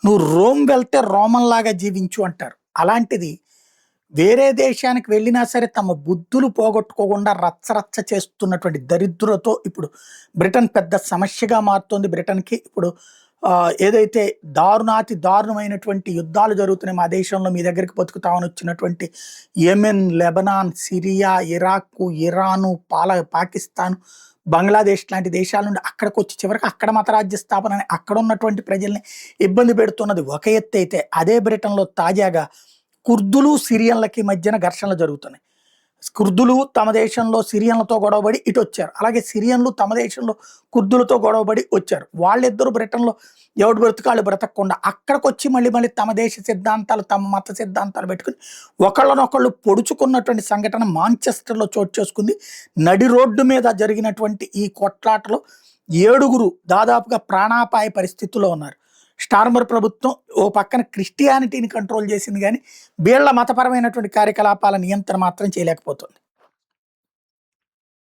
నువ్వు రోమ్ వెళ్తే రోమన్‌లాగా జీవించు అంటారు. అలాంటిది వేరే దేశానికి వెళ్ళినా సరే తమ బుద్ధులు పోగొట్టుకోకుండా రచ్చరచ్చ చేస్తున్నటువంటి దరిద్రులతో ఇప్పుడు బ్రిటన్ పెద్ద సమస్యగా మారుతోంది. బ్రిటన్‌కి ఇప్పుడు ఏదైతే దారుణాతి దారుణమైనటువంటి యుద్ధాలు జరుగుతున్నాయి మా దేశంలో మీ దగ్గరికి బతుకుతామని వచ్చినటువంటి Yemen, Lebanon, Syria, Iraq, Iran, Pakistan, Bangladesh లాంటి దేశాల నుండి అక్కడికొచ్చి చివరికి అక్కడ మతరాజ్య స్థాపన అని అక్కడ ఉన్నటువంటి ప్రజల్ని ఇబ్బంది పెడుతున్నది ఒక ఎత్తైతే, అదే బ్రిటన్‌లో తాజాగా కుర్దులు, సిరియన్లకి మధ్యన ఘర్షణలు జరుగుతున్నాయి. కుర్దులు తమ దేశంలో సిరియన్లతో గొడవపడి ఇటొచ్చారు. అలాగే సిరియన్లు తమ దేశంలో కుర్దులతో గొడవపడి వచ్చారు. వాళ్ళిద్దరూ బ్రిటన్‌లో ఎవడు బ్రతుకాళ్ళు బ్రతకకుండా అక్కడికొచ్చి మళ్ళీ మళ్ళీ తమ దేశ సిద్ధాంతాలు, తమ మత సిద్ధాంతాలు పెట్టుకొని ఒకళ్ళనొకళ్ళు పొడుచుకున్నటువంటి సంఘటన మాంచెస్టర్‌లో చోటు చేసుకుంది. నడి రోడ్డు మీద జరిగినటువంటి ఈ కొట్లాటలో 7 దాదాపుగా ప్రాణాపాయ పరిస్థితిలో ఉన్నారు. స్టార్మర్ ప్రభుత్వం ఓ పక్కన క్రిస్టియానిటీని కంట్రోల్ చేసింది గానీ, వీళ్ళ మతపరమైనటువంటి కార్యకలాపాల నియంత్రణ మాత్రం చేయలేకపోతుంది.